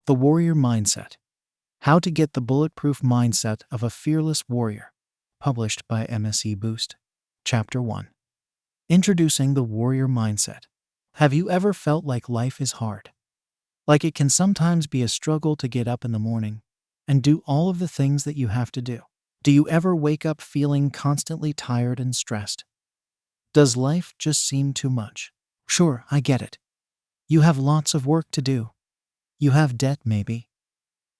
The Warrior Mindset. How to Get the Bulletproof Mindset of a Fearless Warrior. Published by MSE Boost. Chapter 1. Introducing the Warrior Mindset. Have you ever felt like life is hard? Like it can sometimes be a struggle to get up in the morning and do all of the things that you have to do? Do you ever wake up feeling constantly tired and stressed? Does life just seem too much? Sure, I get it. You have lots of work to do. You have debt maybe.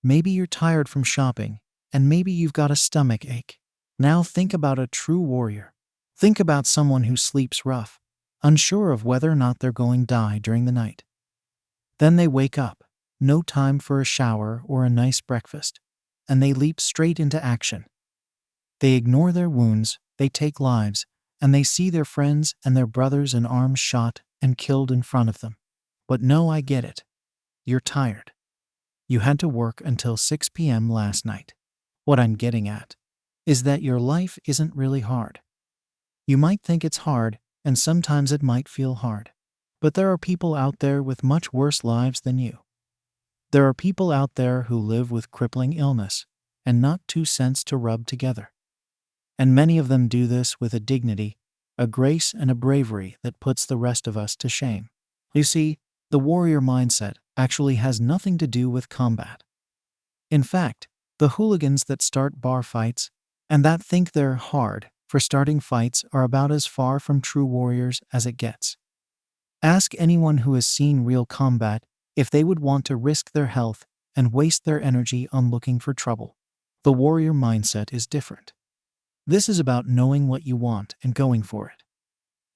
Maybe you're tired from shopping, and maybe you've got a stomach ache. Now think about a true warrior. Think about someone who sleeps rough, unsure of whether or not they're going to die during the night. Then they wake up, no time for a shower or a nice breakfast, and they leap straight into action. They ignore their wounds, they take lives, and they see their friends and their brothers in arms shot and killed in front of them. But no, I get it. You're tired. You had to work until 6 p.m. last night. What I'm getting at is that your life isn't really hard. You might think it's hard, and sometimes it might feel hard. But there are people out there with much worse lives than you. There are people out there who live with crippling illness and not 2 cents to rub together. And many of them do this with a dignity, a grace, and a bravery that puts the rest of us to shame. You see, the warrior mindset actually has nothing to do with combat. In fact, the hooligans that start bar fights and that think they're hard for starting fights are about as far from true warriors as it gets. Ask anyone who has seen real combat if they would want to risk their health and waste their energy on looking for trouble. The warrior mindset is different. This is about knowing what you want and going for it.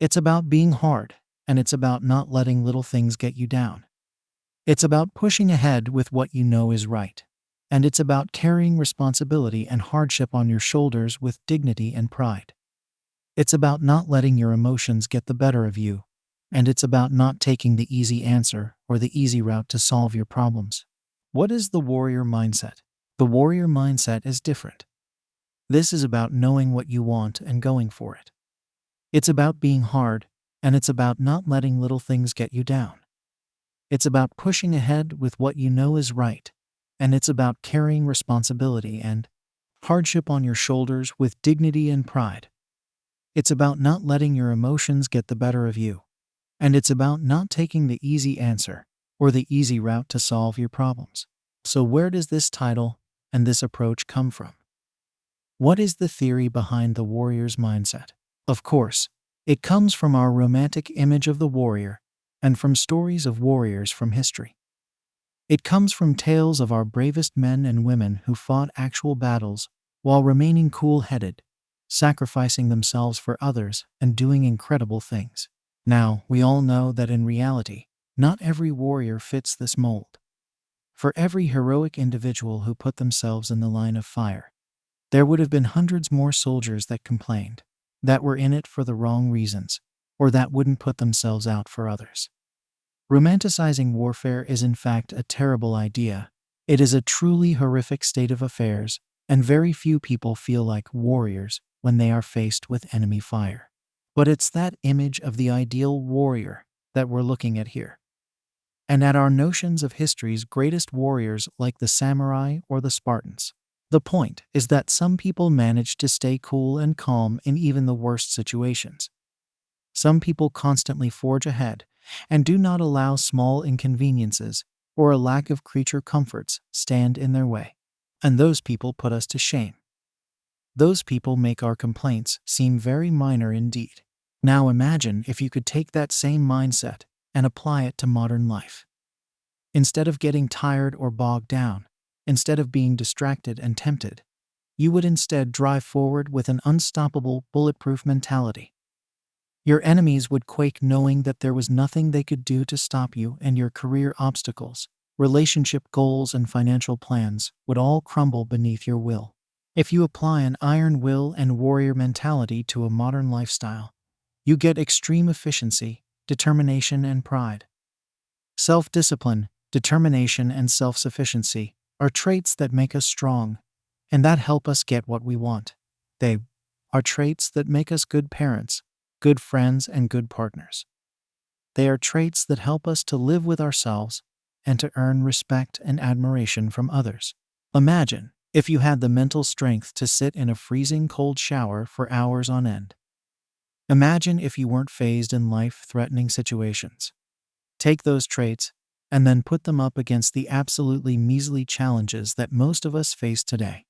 It's about being hard, and it's about not letting little things get you down. It's about pushing ahead with what you know is right. And it's about carrying responsibility and hardship on your shoulders with dignity and pride. It's about not letting your emotions get the better of you. And it's about not taking the easy answer or the easy route to solve your problems. What is the warrior mindset? The warrior mindset is different. This is about knowing what you want and going for it. It's about being hard, and it's about not letting little things get you down. It's about pushing ahead with what you know is right, and it's about carrying responsibility and hardship on your shoulders with dignity and pride. It's about not letting your emotions get the better of you, and it's about not taking the easy answer or the easy route to solve your problems. So where does this title and this approach come from? What is the theory behind the warrior's mindset? Of course, it comes from our romantic image of the warrior and from stories of warriors from history. It comes from tales of our bravest men and women who fought actual battles while remaining cool-headed, sacrificing themselves for others and doing incredible things. Now, we all know that in reality, not every warrior fits this mold. For every heroic individual who put themselves in the line of fire, there would have been hundreds more soldiers that complained, that were in it for the wrong reasons, or that wouldn't put themselves out for others. Romanticizing warfare is in fact a terrible idea. It is a truly horrific state of affairs, and very few people feel like warriors when they are faced with enemy fire. But it's that image of the ideal warrior that we're looking at here. And at our notions of history's greatest warriors like the samurai or the Spartans. The point is that some people manage to stay cool and calm in even the worst situations. Some people constantly forge ahead and do not allow small inconveniences or a lack of creature comforts stand in their way. And those people put us to shame. Those people make our complaints seem very minor indeed. Now imagine if you could take that same mindset and apply it to modern life. Instead of getting tired or bogged down, instead of being distracted and tempted, you would instead drive forward with an unstoppable, bulletproof mentality. Your enemies would quake knowing that there was nothing they could do to stop you, and your career obstacles, relationship goals, and financial plans would all crumble beneath your will. If you apply an iron will and warrior mentality to a modern lifestyle, you get extreme efficiency, determination, and pride. Self-discipline, determination, and self-sufficiency are traits that make us strong, and that help us get what we want. They are traits that make us good parents, good friends, and good partners. They are traits that help us to live with ourselves and to earn respect and admiration from others. Imagine if you had the mental strength to sit in a freezing cold shower for hours on end. Imagine if you weren't fazed in life-threatening situations. Take those traits and then put them up against the absolutely measly challenges that most of us face today.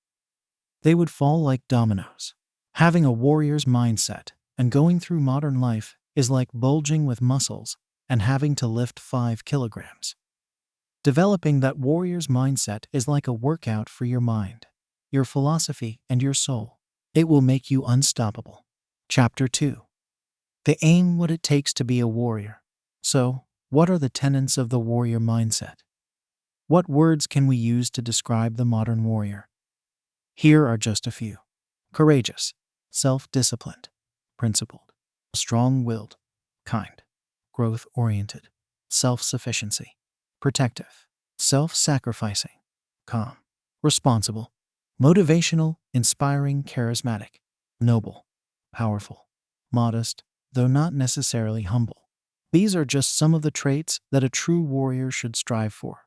They would fall like dominoes. Having a warrior's mindset and going through modern life is like bulging with muscles and having to lift 5 kilograms. Developing that warrior's mindset is like a workout for your mind, your philosophy, and your soul. It will make you unstoppable. Chapter 2. The aim, what it takes to be a warrior. So, what are the tenets of the warrior mindset? What words can we use to describe the modern warrior? Here are just a few. Courageous, self-disciplined, principled, strong-willed, kind, growth-oriented, self-sufficiency, protective, self-sacrificing, calm, responsible, motivational, inspiring, charismatic, noble, powerful, modest, though not necessarily humble. These are just some of the traits that a true warrior should strive for.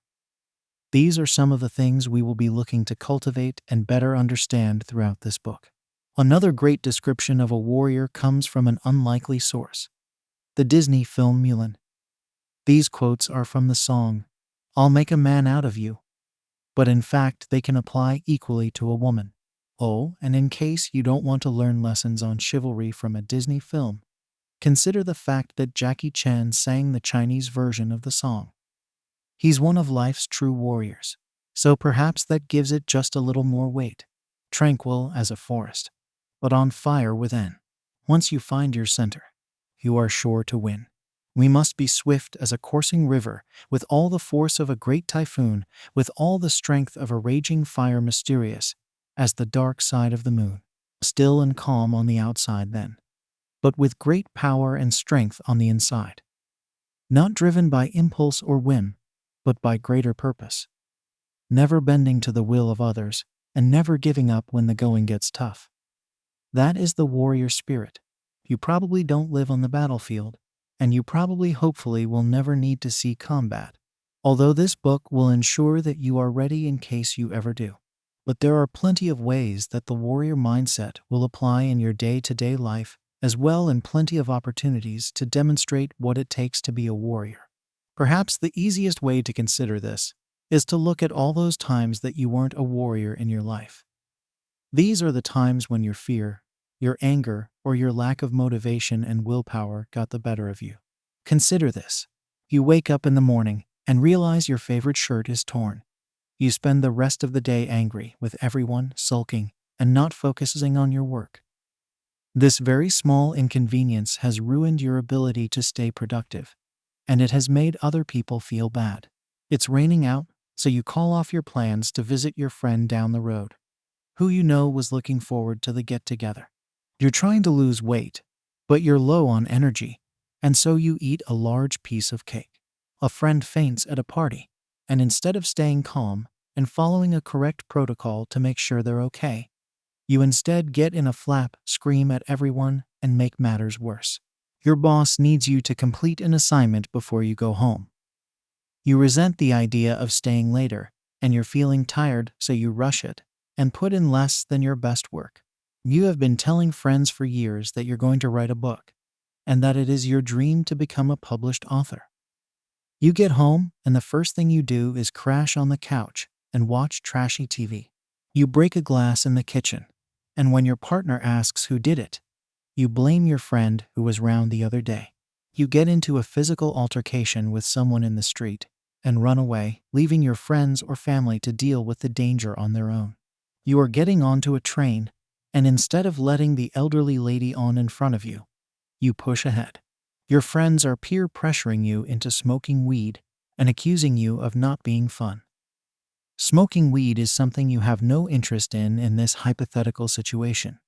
These are some of the things we will be looking to cultivate and better understand throughout this book. Another great description of a warrior comes from an unlikely source, the Disney film Mulan. These quotes are from the song, "I'll Make a Man Out of You," but in fact they can apply equally to a woman. Oh, and in case you don't want to learn lessons on chivalry from a Disney film, consider the fact that Jackie Chan sang the Chinese version of the song. He's one of life's true warriors, so perhaps that gives it just a little more weight. Tranquil as a forest, but on fire within. Once you find your center, you are sure to win. We must be swift as a coursing river, with all the force of a great typhoon, with all the strength of a raging fire, mysterious as the dark side of the moon. Still and calm on the outside then, but with great power and strength on the inside. Not driven by impulse or whim, but by greater purpose. Never bending to the will of others, and never giving up when the going gets tough. That is the warrior spirit. You probably don't live on the battlefield, and you probably hopefully will never need to see combat, although this book will ensure that you are ready in case you ever do. But there are plenty of ways that the warrior mindset will apply in your day-to-day life, as well, and plenty of opportunities to demonstrate what it takes to be a warrior. Perhaps the easiest way to consider this is to look at all those times that you weren't a warrior in your life. These are the times when your fear, your anger, or your lack of motivation and willpower got the better of you. Consider this. You wake up in the morning and realize your favorite shirt is torn. You spend the rest of the day angry with everyone, sulking, and not focusing on your work. This very small inconvenience has ruined your ability to stay productive, and it has made other people feel bad. It's raining out, so you call off your plans to visit your friend down the road, who you know was looking forward to the get-together. You're trying to lose weight, but you're low on energy, and so you eat a large piece of cake. A friend faints at a party, and instead of staying calm and following a correct protocol to make sure they're okay, you instead get in a flap, scream at everyone, and make matters worse. Your boss needs you to complete an assignment before you go home. You resent the idea of staying later, and you're feeling tired, so you rush it and put in less than your best work. You have been telling friends for years that you're going to write a book, and that it is your dream to become a published author. You get home, and the first thing you do is crash on the couch and watch trashy TV. You break a glass in the kitchen, and when your partner asks who did it, you blame your friend who was round the other day. You get into a physical altercation with someone in the street and run away, leaving your friends or family to deal with the danger on their own. You are getting onto a train, and instead of letting the elderly lady on in front of you, you push ahead. Your friends are peer pressuring you into smoking weed and accusing you of not being fun. Smoking weed is something you have no interest in this hypothetical situation,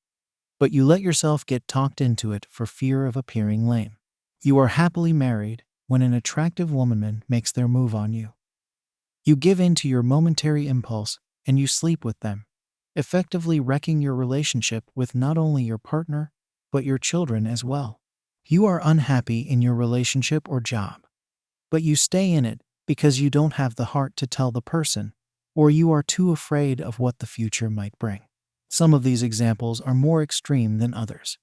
but you let yourself get talked into it for fear of appearing lame. You are happily married when an attractive woman makes their move on you. You give in to your momentary impulse and you sleep with them, effectively wrecking your relationship with not only your partner, but your children as well. You are unhappy in your relationship or job, but you stay in it because you don't have the heart to tell the person, or you are too afraid of what the future might bring. Some of these examples are more extreme than others.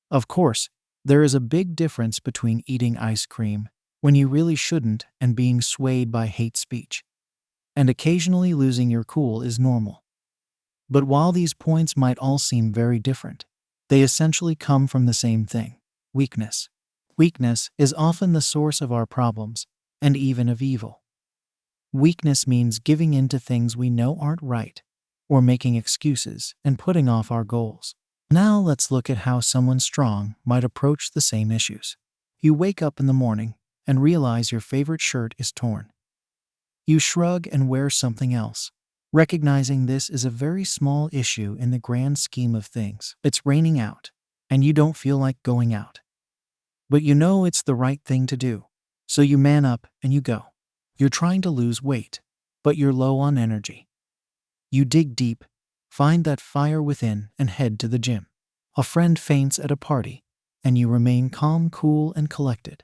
Of course, there is a big difference between eating ice cream when you really shouldn't and being swayed by hate speech. And occasionally losing your cool is normal. But while these points might all seem very different, they essentially come from the same thing: weakness. Weakness is often the source of our problems and even of evil. Weakness means giving in to things we know aren't right, or making excuses and putting off our goals. Now let's look at how someone strong might approach the same issues. You wake up in the morning and realize your favorite shirt is torn. You shrug and wear something else, recognizing this is a very small issue in the grand scheme of things. It's raining out, and you don't feel like going out. But you know it's the right thing to do, so you man up and you go. You're trying to lose weight, but you're low on energy. You dig deep, find that fire within, and head to the gym. A friend faints at a party, and you remain calm, cool, and collected.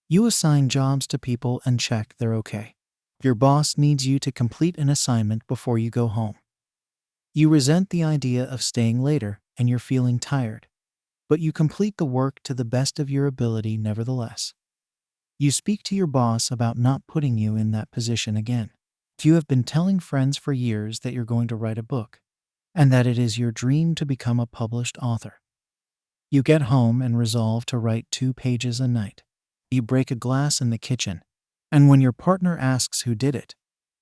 You assign jobs to people and check they're okay. Your boss needs you to complete an assignment before you go home. You resent the idea of staying later, and you're feeling tired, but you complete the work to the best of your ability nevertheless. You speak to your boss about not putting you in that position again. You have been telling friends for years that you're going to write a book, and that it is your dream to become a published author. You get home and resolve to write 2 pages a night. You break a glass in the kitchen, and when your partner asks who did it,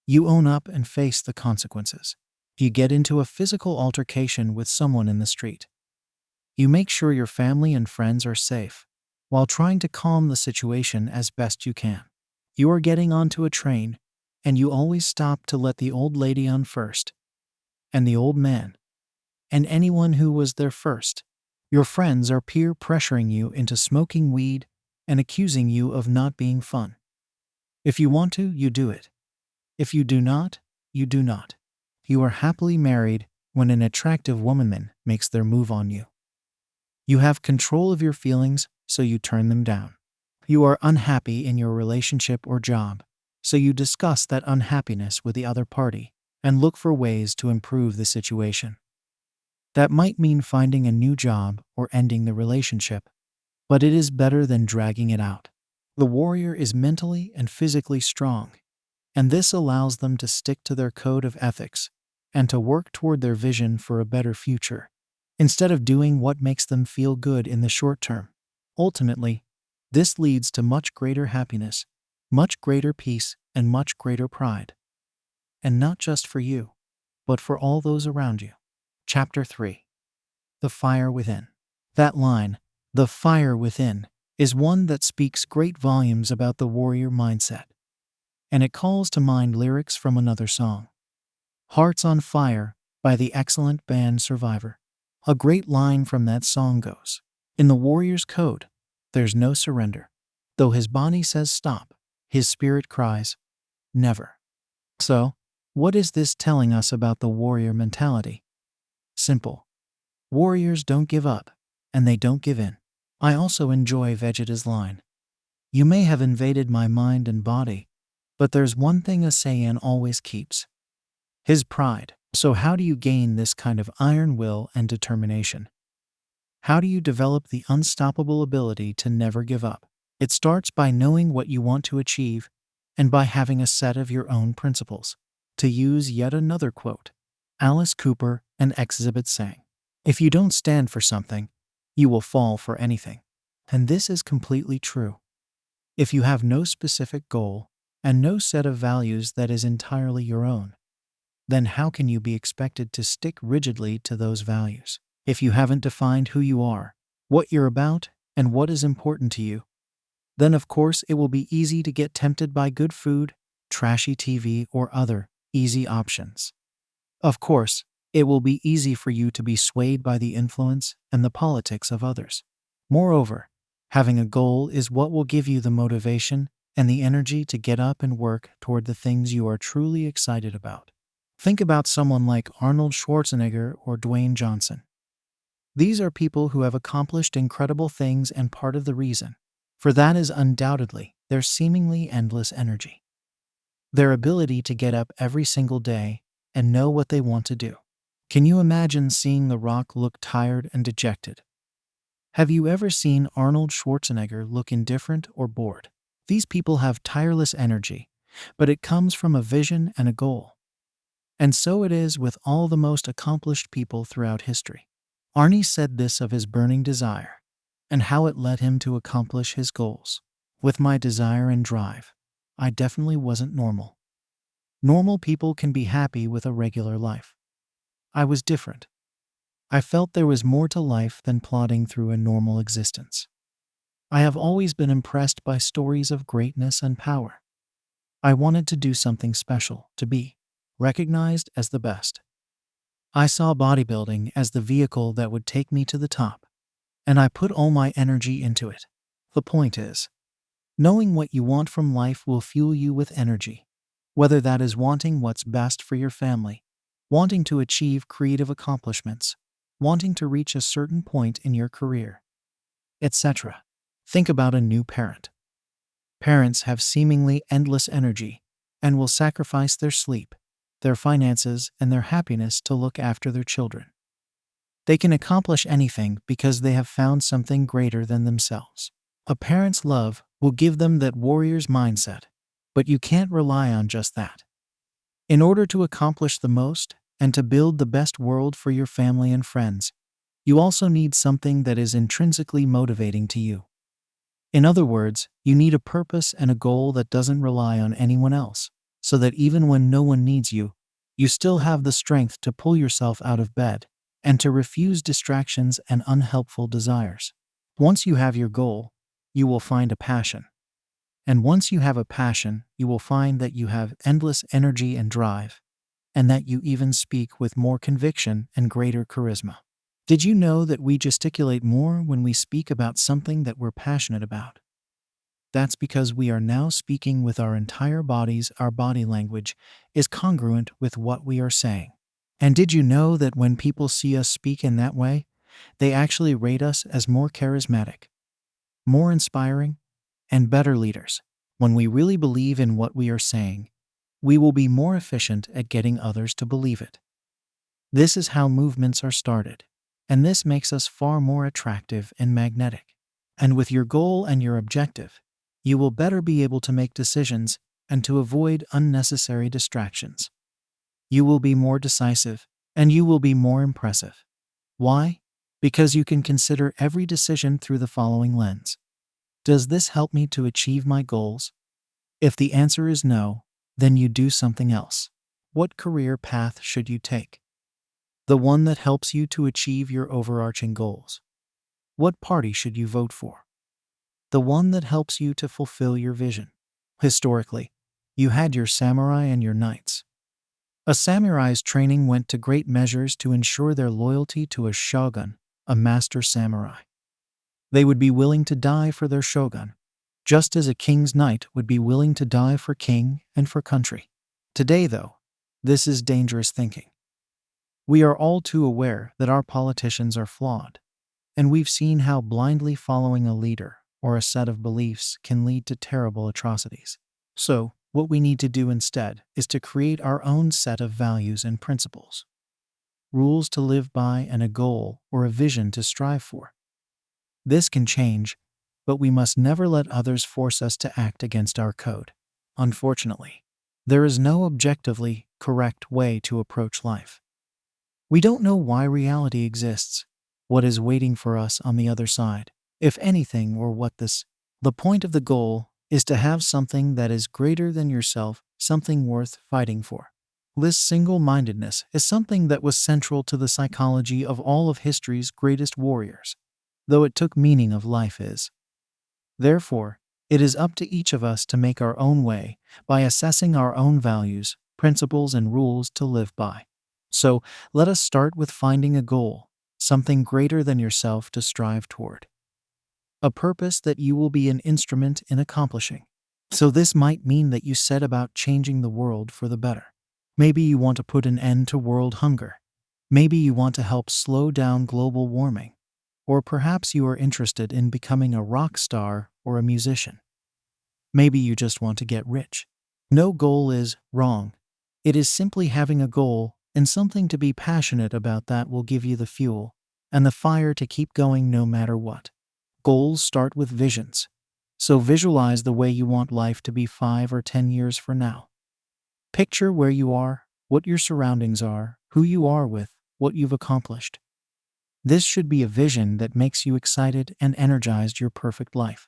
you own up and face the consequences. You get into a physical altercation with someone in the street. You make sure your family and friends are safe, while trying to calm the situation as best you can. You are getting onto a train, and you always stop to let the old lady on first, and the old man, and anyone who was there first. Your friends are peer pressuring you into smoking weed and accusing you of not being fun. If you want to, you do it. If you do not, you do not. You are happily married when an attractive woman makes their move on you. You have control of your feelings, so you turn them down. You are unhappy in your relationship or job, so you discuss that unhappiness with the other party and look for ways to improve the situation. That might mean finding a new job or ending the relationship, but it is better than dragging it out. The warrior is mentally and physically strong, and this allows them to stick to their code of ethics and to work toward their vision for a better future, instead of doing what makes them feel good in the short term. Ultimately, this leads to much greater happiness, much greater peace, and much greater pride. And not just for you, but for all those around you. Chapter 3. The Fire Within. That line, "the fire within," is one that speaks great volumes about the warrior mindset. And it calls to mind lyrics from another song, "Hearts on Fire" by the excellent band Survivor. A great line from that song goes, "In the warrior's code, there's no surrender. Though his body says stop, his spirit cries, never." So, what is this telling us about the warrior mentality? Simple. Warriors don't give up, and they don't give in. I also enjoy Vegeta's line, "You may have invaded my mind and body, but there's one thing a Saiyan always keeps: his pride." So how do you gain this kind of iron will and determination? How do you develop the unstoppable ability to never give up? It starts by knowing what you want to achieve and by having a set of your own principles. To use yet another quote, Alice Cooper and Exhibit sang, "If you don't stand for something, you will fall for anything." And this is completely true. If you have no specific goal and no set of values that is entirely your own, then how can you be expected to stick rigidly to those values? If you haven't defined who you are, what you're about, and what is important to you, then of course it will be easy to get tempted by good food, trashy TV, or other easy options. Of course, it will be easy for you to be swayed by the influence and the politics of others. Moreover, having a goal is what will give you the motivation and the energy to get up and work toward the things you are truly excited about. Think about someone like Arnold Schwarzenegger or Dwayne Johnson. These are people who have accomplished incredible things, and part of the reason for that is undoubtedly their seemingly endless energy. Their ability to get up every single day and know what they want to do. Can you imagine seeing The Rock look tired and dejected? Have you ever seen Arnold Schwarzenegger look indifferent or bored? These people have tireless energy, but it comes from a vision and a goal. And so it is with all the most accomplished people throughout history. Arnie said this of his burning desire and how it led him to accomplish his goals. With my desire and drive, I definitely wasn't normal. Normal people can be happy with a regular life. I was different. I felt there was more to life than plodding through a normal existence. I have always been impressed by stories of greatness and power. I wanted to do something special, to be recognized as the best. I saw bodybuilding as the vehicle that would take me to the top, and I put all my energy into it. The point is, knowing what you want from life will fuel you with energy, whether that is wanting what's best for your family, wanting to achieve creative accomplishments, wanting to reach a certain point in your career, etc. Think about a new parent. Parents have seemingly endless energy and will sacrifice their sleep, their finances, and their happiness to look after their children. They can accomplish anything because they have found something greater than themselves. A parent's love will give them that warrior's mindset, but you can't rely on just that. In order to accomplish the most and to build the best world for your family and friends, you also need something that is intrinsically motivating to you. In other words, you need a purpose and a goal that doesn't rely on anyone else, so that even when no one needs you, you still have the strength to pull yourself out of bed and to refuse distractions and unhelpful desires. Once you have your goal, you will find a passion. And once you have a passion, you will find that you have endless energy and drive, and that you even speak with more conviction and greater charisma. Did you know that we gesticulate more when we speak about something that we're passionate about? That's because we are now speaking with our entire bodies. Our body language is congruent with what we are saying. And did you know that when people see us speak in that way, they actually rate us as more charismatic, more inspiring, and better leaders? When we really believe in what we are saying, we will be more efficient at getting others to believe it. This is how movements are started, and this makes us far more attractive and magnetic. And with your goal and your objective, you will better be able to make decisions and to avoid unnecessary distractions. You will be more decisive, and you will be more impressive. Why? Because you can consider every decision through the following lens. Does this help me to achieve my goals? If the answer is no, then you do something else. What career path should you take? The one that helps you to achieve your overarching goals. What party should you vote for? The one that helps you to fulfill your vision. Historically, you had your samurai and your knights. A samurai's training went to great measures to ensure their loyalty to a shogun, a master samurai. They would be willing to die for their shogun, just as a king's knight would be willing to die for king and for country. Today, though, this is dangerous thinking. We are all too aware that our politicians are flawed, and we've seen how blindly following a leader or a set of beliefs can lead to terrible atrocities. So, what we need to do instead is to create our own set of values and principles, rules to live by, and a goal or a vision to strive for. This can change, but we must never let others force us to act against our code. Unfortunately, there is no objectively correct way to approach life. We don't know why reality exists, what is waiting for us on the other side, if anything, or what this. The point of the goal is to have something that is greater than yourself, something worth fighting for. This single-mindedness is something that was central to the psychology of all of history's greatest warriors, though it took meaning of life is. Therefore, it is up to each of us to make our own way by assessing our own values, principles, and rules to live by. So, let us start with finding a goal, something greater than yourself to strive toward. A purpose that you will be an instrument in accomplishing. So this might mean that you set about changing the world for the better. Maybe you want to put an end to world hunger. Maybe you want to help slow down global warming. Or perhaps you are interested in becoming a rock star or a musician. Maybe you just want to get rich. No goal is wrong. It is simply having a goal and something to be passionate about that will give you the fuel and the fire to keep going no matter what. Goals start with visions. So visualize the way you want life to be 5 or 10 years from now. Picture where you are, what your surroundings are, who you are with, what you've accomplished. This should be a vision that makes you excited and energized your perfect life.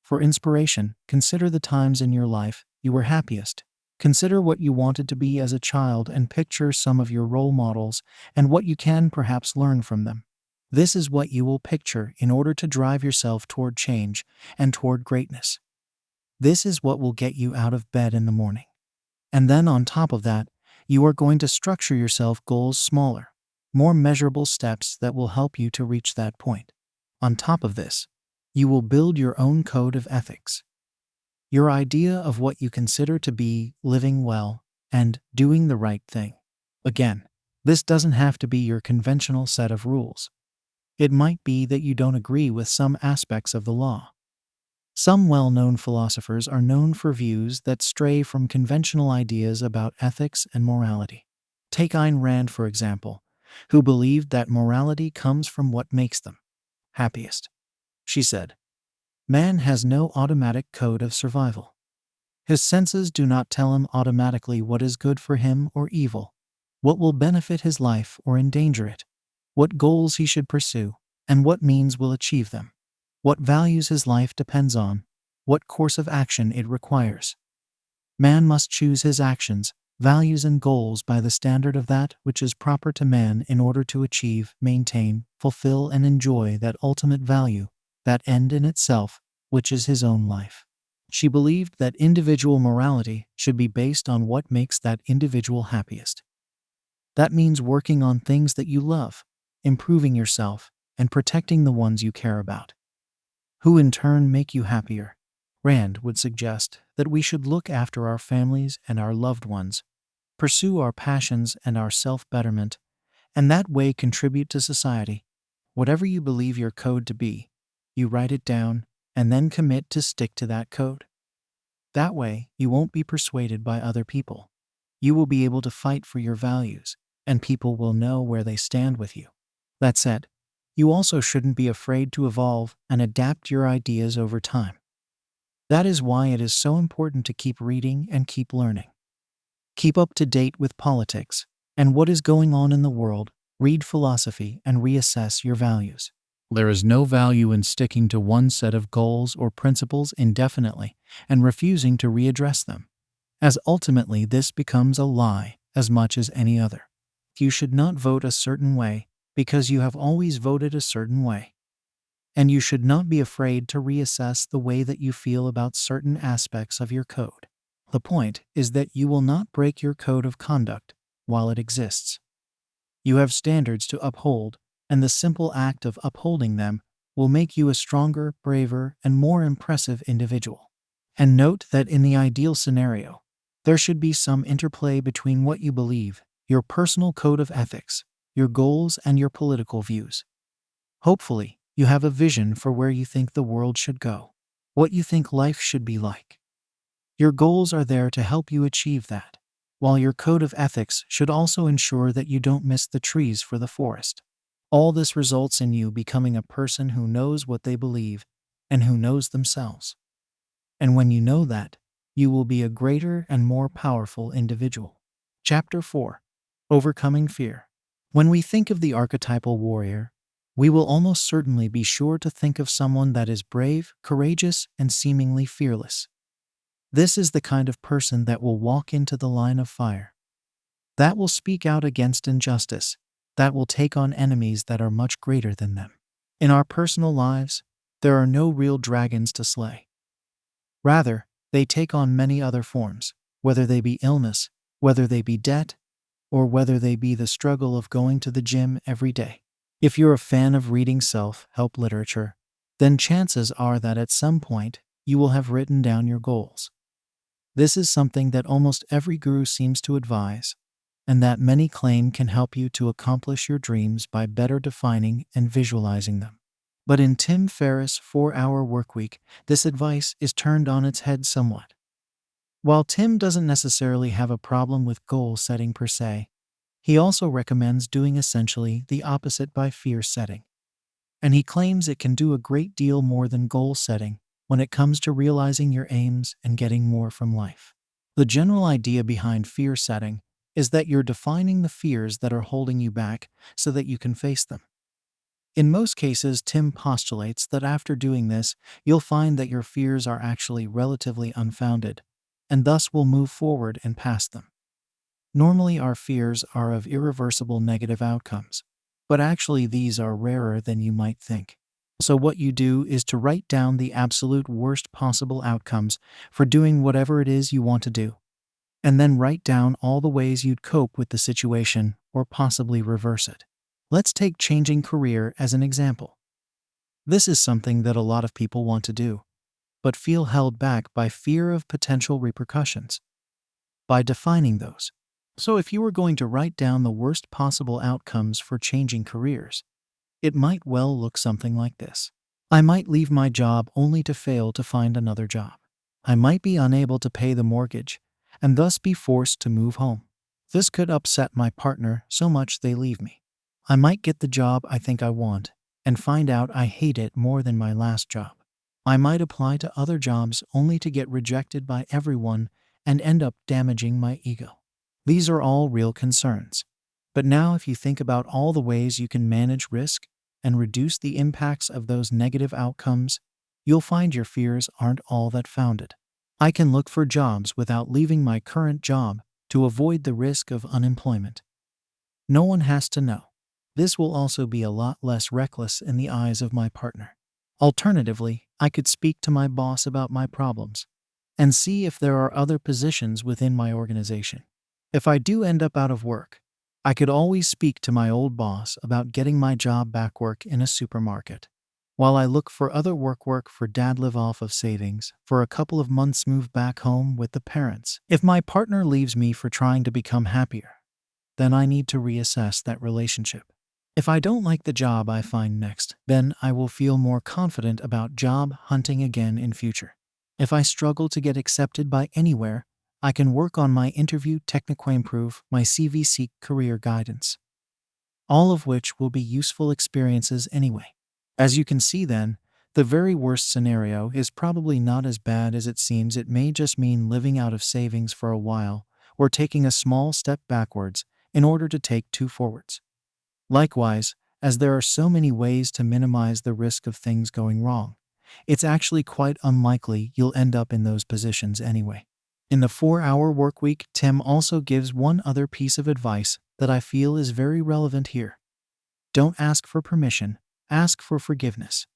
For inspiration, consider the times in your life you were happiest. Consider what you wanted to be as a child and picture some of your role models and what you can perhaps learn from them. This is what you will picture in order to drive yourself toward change and toward greatness. This is what will get you out of bed in the morning. And then on top of that, you are going to structure yourself goals smaller, more measurable steps that will help you to reach that point. On top of this, you will build your own code of ethics. Your idea of what you consider to be living well and doing the right thing. Again, this doesn't have to be your conventional set of rules. It might be that you don't agree with some aspects of the law. Some well-known philosophers are known for views that stray from conventional ideas about ethics and morality. Take Ayn Rand, for example, who believed that morality comes from what makes them happiest. She said, "Man has no automatic code of survival. His senses do not tell him automatically what is good for him or evil, what will benefit his life or endanger it, what goals he should pursue, and what means will achieve them, what values his life depends on, what course of action it requires. Man must choose his actions, values, and goals by the standard of that which is proper to man in order to achieve, maintain, fulfill, and enjoy that ultimate value, that end in itself, which is his own life." She believed that individual morality should be based on what makes that individual happiest. That means working on things that you love, improving yourself, and protecting the ones you care about, who in turn make you happier. Rand would suggest that we should look after our families and our loved ones, pursue our passions and our self-betterment, and that way contribute to society. Whatever you believe your code to be, you write it down and then commit to stick to that code. That way, you won't be persuaded by other people. You will be able to fight for your values, and people will know where they stand with you. That said, you also shouldn't be afraid to evolve and adapt your ideas over time. That is why it is so important to keep reading and keep learning. Keep up to date with politics and what is going on in the world, read philosophy, and reassess your values. There is no value in sticking to one set of goals or principles indefinitely and refusing to readdress them, as ultimately this becomes a lie as much as any other. You should not vote a certain way because you have always voted a certain way. And you should not be afraid to reassess the way that you feel about certain aspects of your code. The point is that you will not break your code of conduct while it exists. You have standards to uphold, and the simple act of upholding them will make you a stronger, braver, and more impressive individual. And note that in the ideal scenario, there should be some interplay between what you believe, your personal code of ethics, your goals, and your political views. Hopefully, you have a vision for where you think the world should go, what you think life should be like. Your goals are there to help you achieve that, while your code of ethics should also ensure that you don't miss the trees for the forest. All this results in you becoming a person who knows what they believe and who knows themselves. And when you know that, you will be a greater and more powerful individual. Chapter 4. Overcoming Fear. When we think of the archetypal warrior, we will almost certainly be sure to think of someone that is brave, courageous, and seemingly fearless. This is the kind of person that will walk into the line of fire, that will speak out against injustice, that will take on enemies that are much greater than them. In our personal lives, there are no real dragons to slay. Rather, they take on many other forms, whether they be illness, whether they be debt, or whether they be the struggle of going to the gym every day. If you're a fan of reading self-help literature, then chances are that at some point you will have written down your goals. This is something that almost every guru seems to advise, and that many claim can help you to accomplish your dreams by better defining and visualizing them. But in Tim Ferriss' 4-Hour Workweek, this advice is turned on its head somewhat. While Tim doesn't necessarily have a problem with goal setting per se, he also recommends doing essentially the opposite by fear setting. And he claims it can do a great deal more than goal setting when it comes to realizing your aims and getting more from life. The general idea behind fear setting is that you're defining the fears that are holding you back so that you can face them. In most cases, Tim postulates that after doing this, you'll find that your fears are actually relatively unfounded, and thus will move forward and past them. Normally, our fears are of irreversible negative outcomes, but actually these are rarer than you might think. So what you do is to write down the absolute worst possible outcomes for doing whatever it is you want to do, and then write down all the ways you'd cope with the situation or possibly reverse it. Let's take changing career as an example. This is something that a lot of people want to do, but feel held back by fear of potential repercussions. By defining those. So if you were going to write down the worst possible outcomes for changing careers, it might well look something like this. I might leave my job only to fail to find another job. I might be unable to pay the mortgage and thus be forced to move home. This could upset my partner so much they leave me. I might get the job I think I want and find out I hate it more than my last job. I might apply to other jobs only to get rejected by everyone and end up damaging my ego. These are all real concerns. But now if you think about all the ways you can manage risk and reduce the impacts of those negative outcomes, you'll find your fears aren't all that founded. I can look for jobs without leaving my current job to avoid the risk of unemployment. No one has to know. This will also be a lot less reckless in the eyes of my partner. Alternatively, I could speak to my boss about my problems and see if there are other positions within my organization. If I do end up out of work, I could always speak to my old boss about getting my job back work in a supermarket, while I look for other work for dad, live off of savings, for a couple of months move back home with the parents. If my partner leaves me for trying to become happier, then I need to reassess that relationship. If I don't like the job I find next, then I will feel more confident about job hunting again in future. If I struggle to get accepted by anywhere, I can work on my interview technique, improve my CV, seek career guidance. All of which will be useful experiences anyway. As you can see then, the very worst scenario is probably not as bad as it seems. It may just mean living out of savings for a while, or taking a small step backwards in order to take two forwards. Likewise, as there are so many ways to minimize the risk of things going wrong, it's actually quite unlikely you'll end up in those positions anyway. In the 4-Hour Workweek, Tim also gives one other piece of advice that I feel is very relevant here. Don't ask for permission, ask for forgiveness.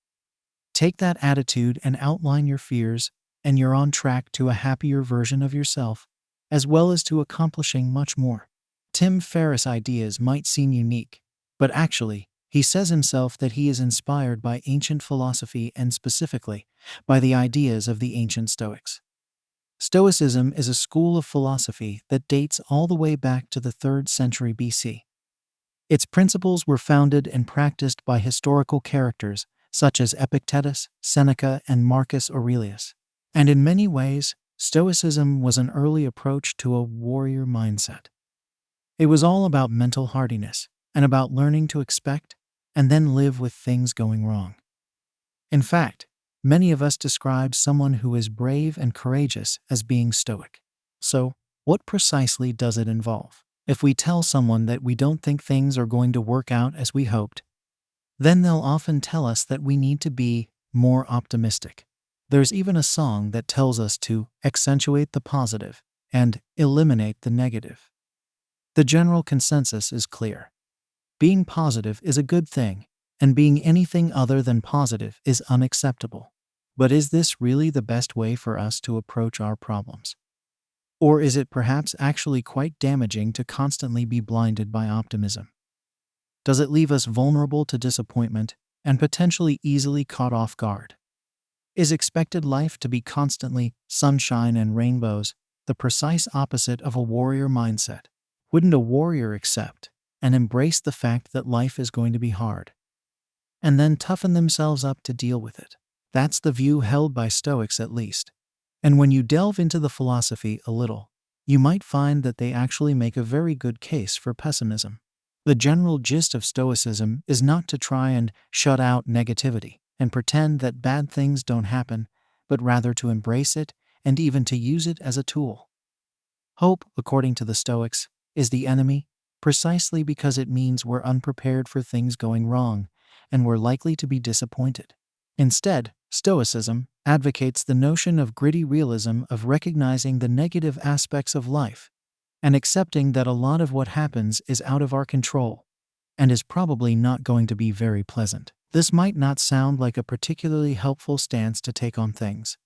Take that attitude and outline your fears, and you're on track to a happier version of yourself, as well as to accomplishing much more. Tim Ferriss' ideas might seem unique, but actually, he says himself that he is inspired by ancient philosophy and specifically by the ideas of the ancient Stoics. Stoicism is a school of philosophy that dates all the way back to the 3rd century BC. Its principles were founded and practiced by historical characters such as Epictetus, Seneca, and Marcus Aurelius. And in many ways, Stoicism was an early approach to a warrior mindset. It was all about mental hardiness and about learning to expect and then live with things going wrong. In fact, many of us describe someone who is brave and courageous as being stoic. So, what precisely does it involve? If we tell someone that we don't think things are going to work out as we hoped, then they'll often tell us that we need to be more optimistic. There's even a song that tells us to accentuate the positive and eliminate the negative. The general consensus is clear. Being positive is a good thing, and being anything other than positive is unacceptable. But is this really the best way for us to approach our problems? Or is it perhaps actually quite damaging to constantly be blinded by optimism? Does it leave us vulnerable to disappointment and potentially easily caught off guard? Is expected life to be constantly sunshine and rainbows, the precise opposite of a warrior mindset? Wouldn't a warrior accept and embrace the fact that life is going to be hard? and then toughen themselves up to deal with it. That's the view held by Stoics at least. And when you delve into the philosophy a little, you might find that they actually make a very good case for pessimism. The general gist of Stoicism is not to try and shut out negativity and pretend that bad things don't happen, but rather to embrace it and even to use it as a tool. Hope, according to the Stoics, is the enemy, precisely because it means we're unprepared for things going wrong and we're likely to be disappointed. Instead, Stoicism advocates the notion of gritty realism, of recognizing the negative aspects of life and accepting that a lot of what happens is out of our control and is probably not going to be very pleasant. This might not sound like a particularly helpful stance to take on things,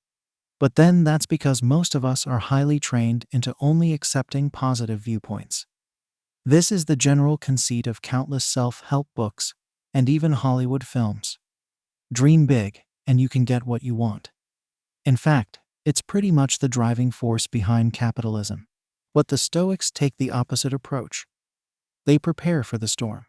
but then that's because most of us are highly trained into only accepting positive viewpoints. This is the general conceit of countless self-help books and even Hollywood films. Dream big, and you can get what you want. In fact, it's pretty much the driving force behind capitalism. But the Stoics take the opposite approach. They prepare for the storm.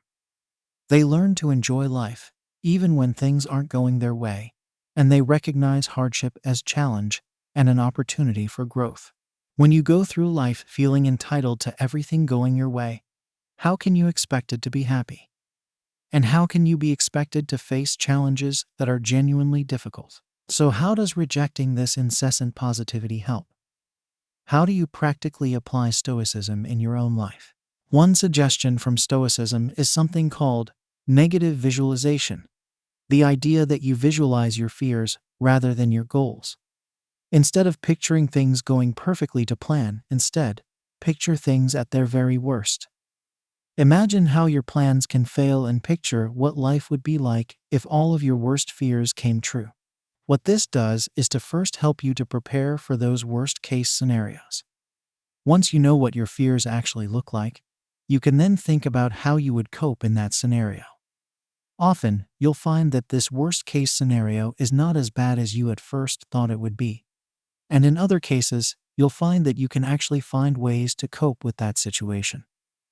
They learn to enjoy life, even when things aren't going their way, and they recognize hardship as challenge and an opportunity for growth. When you go through life feeling entitled to everything going your way, how can you expect it to be happy? And how can you be expected to face challenges that are genuinely difficult? So how does rejecting this incessant positivity help? How do you practically apply Stoicism in your own life? One suggestion from Stoicism is something called negative visualization, the idea that you visualize your fears rather than your goals. Instead of picturing things going perfectly to plan, instead, picture things at their very worst. Imagine how your plans can fail and picture what life would be like if all of your worst fears came true. What this does is to first help you to prepare for those worst-case scenarios. Once you know what your fears actually look like, you can then think about how you would cope in that scenario. Often, you'll find that this worst-case scenario is not as bad as you at first thought it would be. And in other cases, you'll find that you can actually find ways to cope with that situation.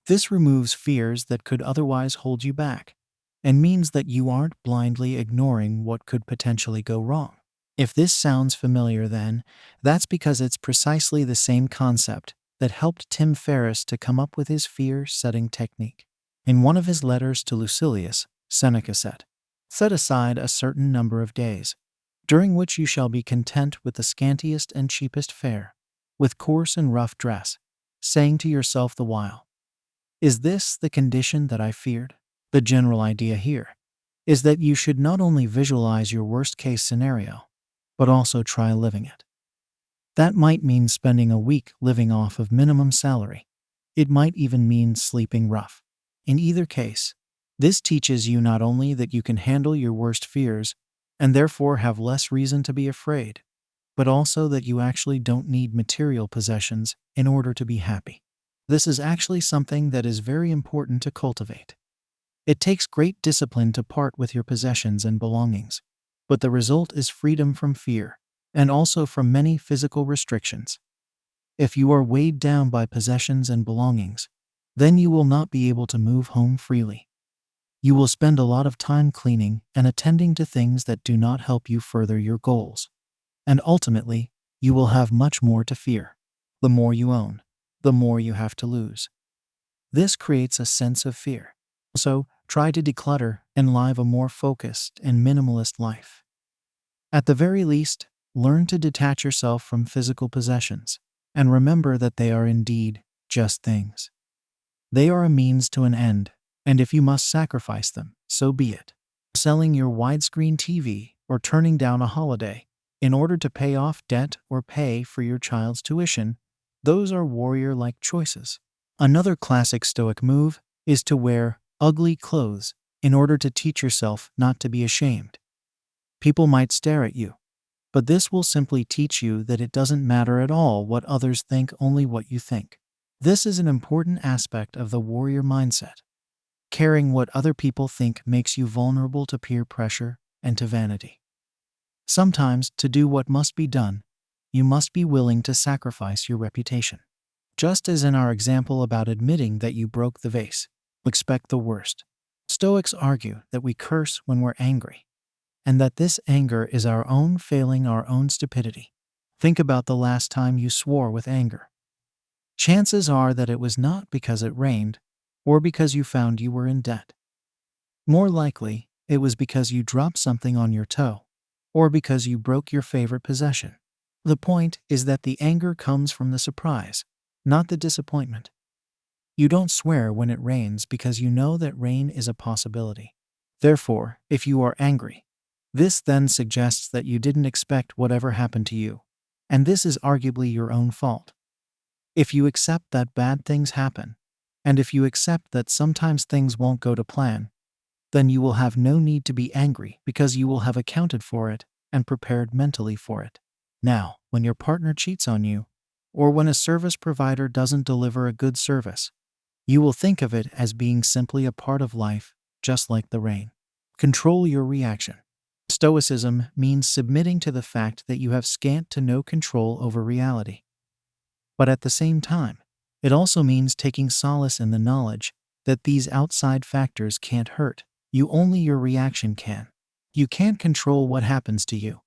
This removes fears that could otherwise hold you back, and means that you aren't blindly ignoring what could potentially go wrong. If this sounds familiar, then that's because it's precisely the same concept that helped Tim Ferriss to come up with his fear-setting technique. In one of his letters to Lucilius, Seneca said, "Set aside a certain number of days, during which you shall be content with the scantiest and cheapest fare, with coarse and rough dress, saying to yourself the while, 'Is this the condition that I feared?'" The general idea here is that you should not only visualize your worst-case scenario, but also try living it. That might mean spending a week living off of minimum salary. It might even mean sleeping rough. In either case, this teaches you not only that you can handle your worst fears and therefore have less reason to be afraid, but also that you actually don't need material possessions in order to be happy. This is actually something that is very important to cultivate. It takes great discipline to part with your possessions and belongings, but the result is freedom from fear, and also from many physical restrictions. If you are weighed down by possessions and belongings, then you will not be able to move home freely. You will spend a lot of time cleaning and attending to things that do not help you further your goals. And ultimately, you will have much more to fear. The more you own, the more you have to lose. This creates a sense of fear. So, try to declutter and live a more focused and minimalist life. At the very least, learn to detach yourself from physical possessions, and remember that they are indeed just things. They are a means to an end, and if you must sacrifice them, so be it. Selling your widescreen TV or turning down a holiday in order to pay off debt or pay for your child's tuition, those are warrior-like choices. Another classic Stoic move is to wear ugly clothes in order to teach yourself not to be ashamed. People might stare at you, but this will simply teach you that it doesn't matter at all what others think, only what you think. This is an important aspect of the warrior mindset. Caring what other people think makes you vulnerable to peer pressure and to vanity. Sometimes, to do what must be done, you must be willing to sacrifice your reputation. Just as in our example about admitting that you broke the vase, expect the worst. Stoics argue that we curse when we're angry, and that this anger is our own failing, our own stupidity. Think about the last time you swore with anger. Chances are that it was not because it rained or because you found you were in debt. More likely, it was because you dropped something on your toe or because you broke your favorite possession. The point is that the anger comes from the surprise, not the disappointment. You don't swear when it rains because you know that rain is a possibility. Therefore, if you are angry, this then suggests that you didn't expect whatever happened to you, and this is arguably your own fault. If you accept that bad things happen, and if you accept that sometimes things won't go to plan, then you will have no need to be angry because you will have accounted for it and prepared mentally for it. Now, when your partner cheats on you, or when a service provider doesn't deliver a good service, you will think of it as being simply a part of life, just like the rain. Control your reaction. Stoicism means submitting to the fact that you have scant to no control over reality. But at the same time, it also means taking solace in the knowledge that these outside factors can't hurt you, only your reaction can. You can't control what happens to you,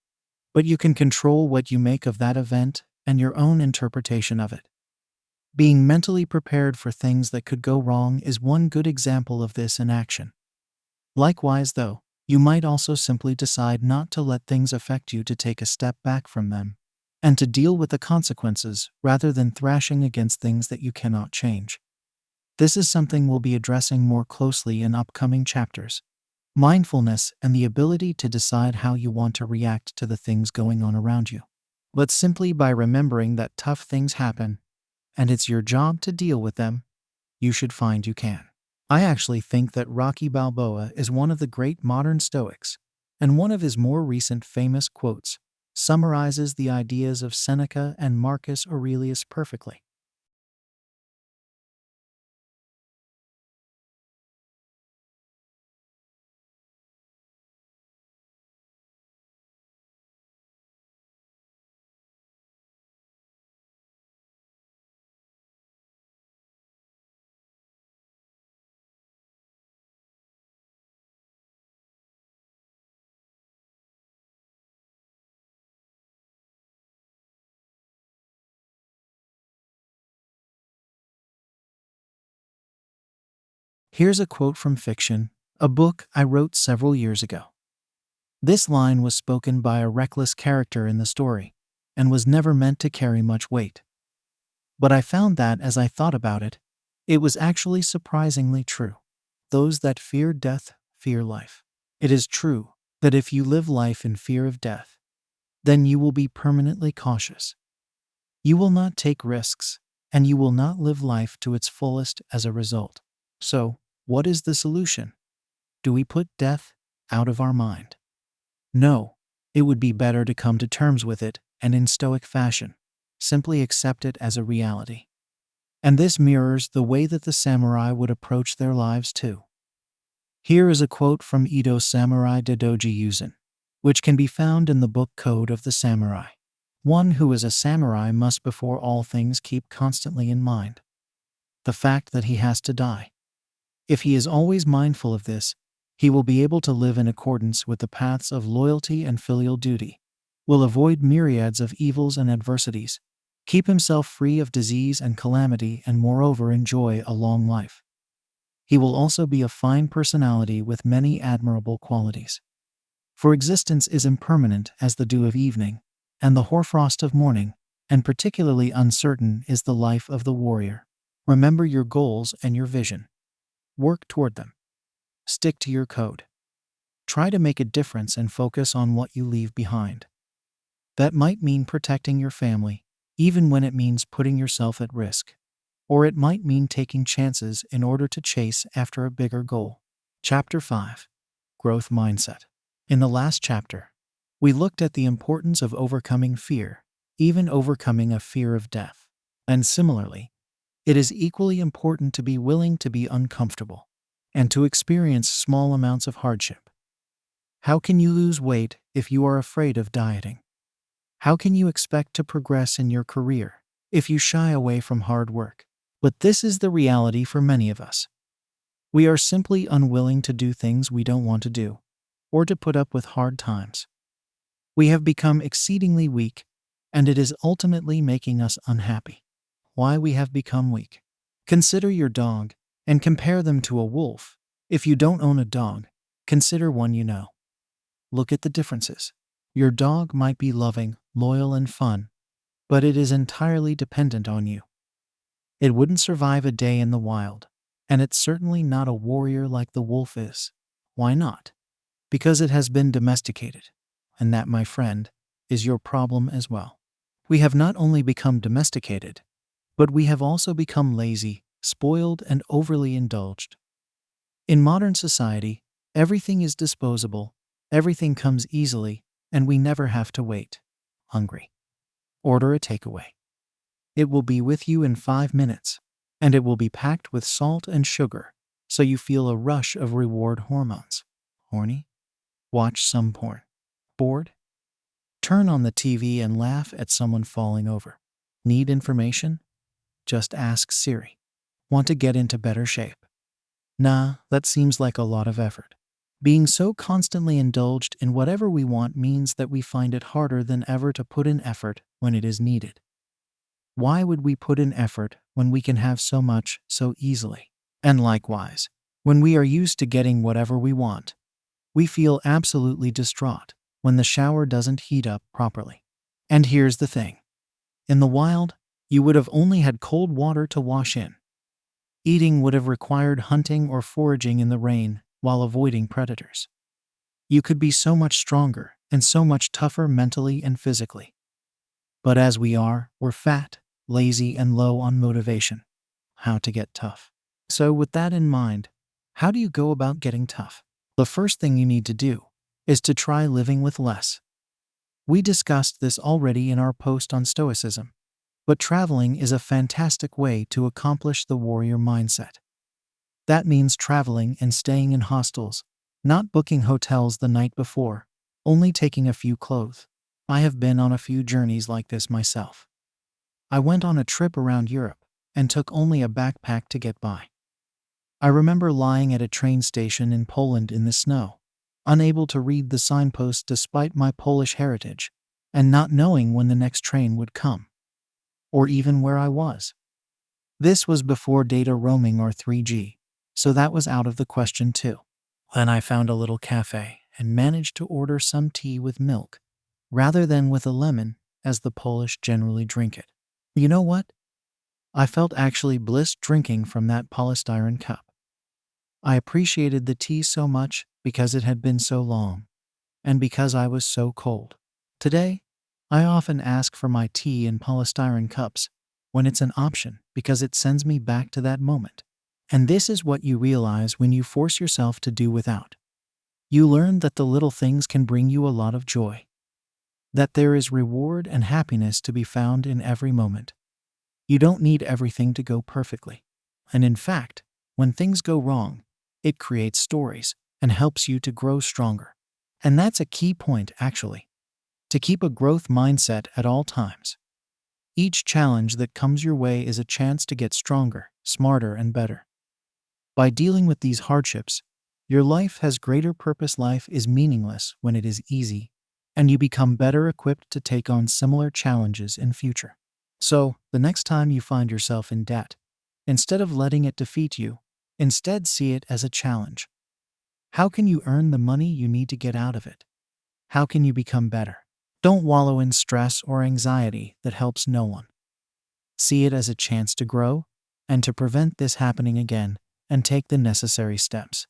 but you can control what you make of that event and your own interpretation of it. Being mentally prepared for things that could go wrong is one good example of this in action. Likewise, though, you might also simply decide not to let things affect you, to take a step back from them, and to deal with the consequences rather than thrashing against things that you cannot change. This is something we'll be addressing more closely in upcoming chapters. Mindfulness and the ability to decide how you want to react to the things going on around you. But simply by remembering that tough things happen, and it's your job to deal with them, you should find you can. I actually think that Rocky Balboa is one of the great modern Stoics, and one of his more recent famous quotes summarizes the ideas of Seneca and Marcus Aurelius perfectly. Here's a quote from fiction, a book I wrote several years ago. This line was spoken by a reckless character in the story, and was never meant to carry much weight. But I found that as I thought about it, it was actually surprisingly true. Those that fear death fear life. It is true that if you live life in fear of death, then you will be permanently cautious. You will not take risks, and you will not live life to its fullest as a result. So, what is the solution? Do we put death out of our mind? No, it would be better to come to terms with it, and in Stoic fashion, simply accept it as a reality. And this mirrors the way that the samurai would approach their lives too. Here is a quote from Edo Samurai Dodoji Yuzen, which can be found in the book Code of the Samurai. One who is a samurai must before all things keep constantly in mind the fact that he has to die. If he is always mindful of this, he will be able to live in accordance with the paths of loyalty and filial duty, will avoid myriads of evils and adversities, keep himself free of disease and calamity, and moreover enjoy a long life. He will also be a fine personality with many admirable qualities. For existence is impermanent as the dew of evening, and the hoarfrost of morning, and particularly uncertain is the life of the warrior. Remember your goals and your vision. Work toward them. Stick to your code. Try to make a difference and focus on what you leave behind. That might mean protecting your family, even when it means putting yourself at risk. Or it might mean taking chances in order to chase after a bigger goal. Chapter 5. Growth Mindset. In the last chapter, we looked at the importance of overcoming fear, even overcoming a fear of death. And similarly, it is equally important to be willing to be uncomfortable and to experience small amounts of hardship. How can you lose weight if you are afraid of dieting? How can you expect to progress in your career if you shy away from hard work? But this is the reality for many of us. We are simply unwilling to do things we don't want to do, or to put up with hard times. We have become exceedingly weak, and it is ultimately making us unhappy. Why we have become weak. Consider your dog and compare them to a wolf. If you don't own a dog, consider one you know. Look at the differences. Your dog might be loving, loyal, and fun, but it is entirely dependent on you. It wouldn't survive a day in the wild, and it's certainly not a warrior like the wolf is. Why not? Because it has been domesticated. And that, my friend, is your problem as well. We have not only become domesticated, but we have also become lazy, spoiled, and overly indulged. In modern society, everything is disposable, everything comes easily, and we never have to wait. Hungry. Order a takeaway. It will be with you in 5 minutes, and it will be packed with salt and sugar, so you feel a rush of reward hormones. Horny? Watch some porn. Bored? Turn on the TV and laugh at someone falling over. Need information? Just ask Siri. Want to get into better shape? Nah, that seems like a lot of effort. Being so constantly indulged in whatever we want means that we find it harder than ever to put in effort when it is needed. Why would we put in effort when we can have so much so easily? And likewise, when we are used to getting whatever we want, we feel absolutely distraught when the shower doesn't heat up properly. And here's the thing. In the wild, you would have only had cold water to wash in. Eating would have required hunting or foraging in the rain while avoiding predators. You could be so much stronger and so much tougher mentally and physically. But as we're fat, lazy, and low on motivation. How to get tough. So with that in mind, how do you go about getting tough? The first thing you need to do is to try living with less. We discussed this already in our post on Stoicism, but traveling is a fantastic way to accomplish the warrior mindset. That means traveling and staying in hostels, not booking hotels the night before, only taking a few clothes. I have been on a few journeys like this myself. I went on a trip around Europe and took only a backpack to get by. I remember lying at a train station in Poland in the snow, unable to read the signposts despite my Polish heritage, and not knowing when the next train would come, or even where I was. This was before data roaming or 3G, so that was out of the question too. Then I found a little cafe and managed to order some tea with milk, rather than with a lemon, as the Polish generally drink it. You know what? I felt actually bliss drinking from that polystyrene cup. I appreciated the tea so much because it had been so long, and because I was so cold. Today, I often ask for my tea in polystyrene cups when it's an option because it sends me back to that moment. And this is what you realize when you force yourself to do without. You learn that the little things can bring you a lot of joy, that there is reward and happiness to be found in every moment. You don't need everything to go perfectly. And in fact, when things go wrong, it creates stories and helps you to grow stronger. And that's a key point, actually, to keep a growth mindset at all times. Each challenge that comes your way is a chance to get stronger, smarter, and better. By dealing with these hardships, your life has greater purpose. Life is meaningless when it is easy, and you become better equipped to take on similar challenges in future. So, the next time you find yourself in debt, instead of letting it defeat you, instead see it as a challenge. How can you earn the money you need to get out of it? How can you become better? Don't wallow in stress or anxiety that helps no one. See it as a chance to grow and to prevent this happening again, and take the necessary steps.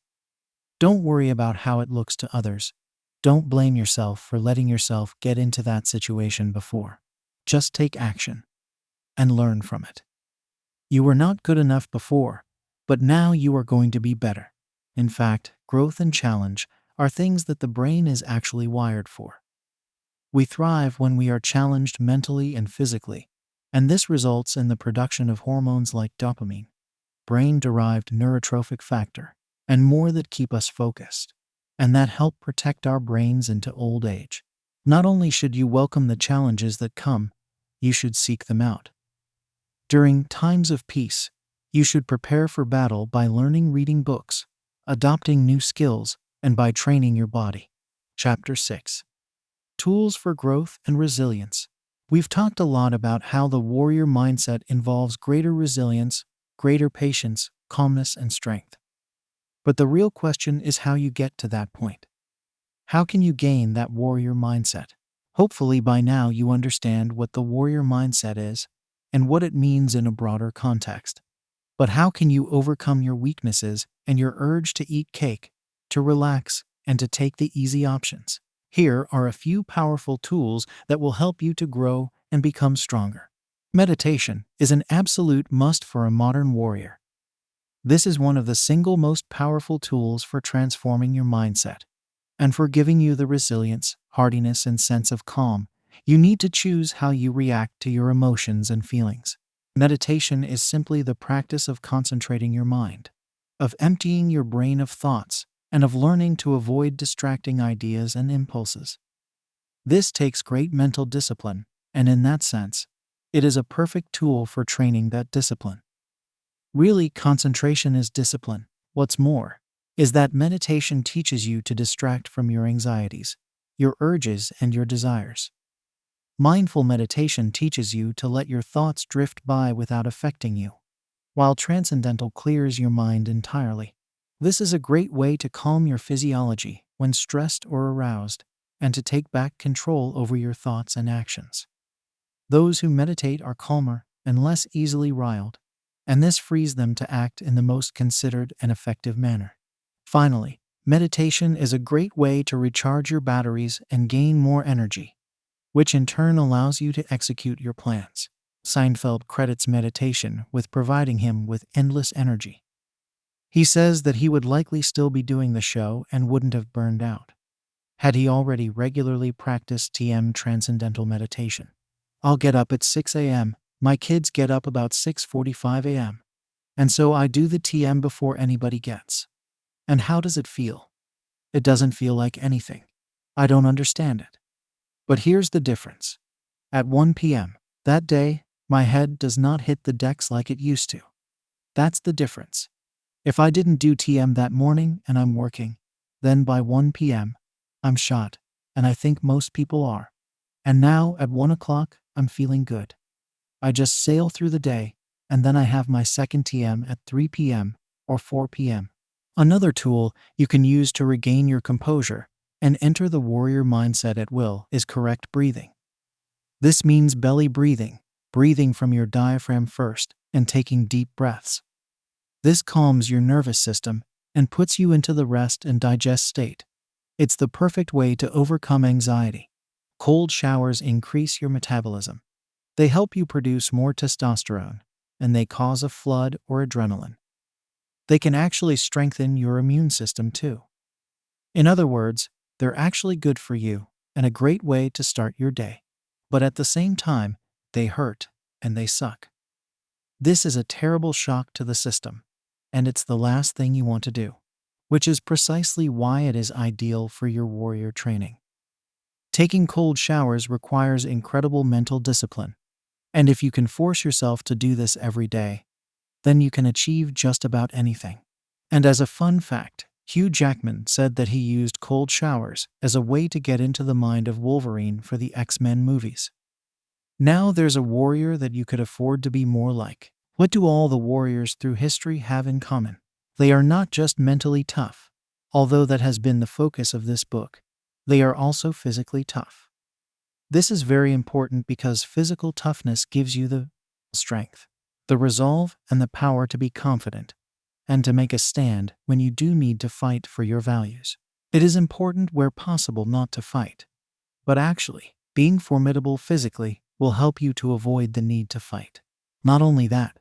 Don't worry about how it looks to others. Don't blame yourself for letting yourself get into that situation before. Just take action and learn from it. You were not good enough before, but now you are going to be better. In fact, growth and challenge are things that the brain is actually wired for. We thrive when we are challenged mentally and physically, and this results in the production of hormones like dopamine, brain-derived neurotrophic factor, and more that keep us focused, and that help protect our brains into old age. Not only should you welcome the challenges that come, you should seek them out. During times of peace, You should prepare for battle by learning reading books, adopting new skills, and by training your body. Chapter 6. Tools for Growth and Resilience. We've talked a lot about how the warrior mindset involves greater resilience, greater patience, calmness, and strength. But the real question is how you get to that point. How can you gain that warrior mindset? Hopefully by now you understand what the warrior mindset is and what it means in a broader context. But how can you overcome your weaknesses and your urge to eat cake, to relax, and to take the easy options? Here are a few powerful tools that will help you to grow and become stronger. Meditation is an absolute must for a modern warrior. This is one of the single most powerful tools for transforming your mindset. And for giving you the resilience, hardiness, and sense of calm, you need to choose how you react to your emotions and feelings. Meditation is simply the practice of concentrating your mind, of emptying your brain of thoughts, and of learning to avoid distracting ideas and impulses. This takes great mental discipline, and in that sense, it is a perfect tool for training that discipline. Really, concentration is discipline. What's more, is that meditation teaches you to distract from your anxieties, your urges, and your desires. Mindful meditation teaches you to let your thoughts drift by without affecting you, while transcendental clears your mind entirely. This is a great way to calm your physiology when stressed or aroused, and to take back control over your thoughts and actions. Those who meditate are calmer and less easily riled, and this frees them to act in the most considered and effective manner. Finally, meditation is a great way to recharge your batteries and gain more energy, which in turn allows you to execute your plans. Seinfeld credits meditation with providing him with endless energy. He says that he would likely still be doing the show and wouldn't have burned out had he already regularly practiced TM transcendental meditation. I'll get up at 6 a.m., my kids get up about 6:45 a.m., and so I do the TM before anybody gets. And how does it feel? It doesn't feel like anything. I don't understand it. But here's the difference. At 1 p.m. that day, my head does not hit the decks like it used to. That's the difference. If I didn't do TM that morning and I'm working, then by 1 p.m., I'm shot, and I think most people are. And now at 1 o'clock, I'm feeling good. I just sail through the day, and then I have my second TM at 3 p.m. or 4 p.m. Another tool you can use to regain your composure and enter the warrior mindset at will is correct breathing. This means belly breathing, breathing from your diaphragm first and taking deep breaths. This calms your nervous system and puts you into the rest and digest state. It's the perfect way to overcome anxiety. Cold showers increase your metabolism. They help you produce more testosterone, and they cause a flood or adrenaline. They can actually strengthen your immune system too. In other words, they're actually good for you and a great way to start your day. But at the same time, they hurt and they suck. This is a terrible shock to the system, and it's the last thing you want to do, which is precisely why it is ideal for your warrior training. Taking cold showers requires incredible mental discipline, and if you can force yourself to do this every day, then you can achieve just about anything. And as a fun fact, Hugh Jackman said that he used cold showers as a way to get into the mind of Wolverine for the X-Men movies. Now there's a warrior that you could afford to be more like. What do all the warriors through history have in common? They are not just mentally tough, although that has been the focus of this book. They are also physically tough. This is very important because physical toughness gives you the strength, the resolve, and the power to be confident, and to make a stand when you do need to fight for your values. It is important where possible not to fight, but actually, being formidable physically will help you to avoid the need to fight. Not only that,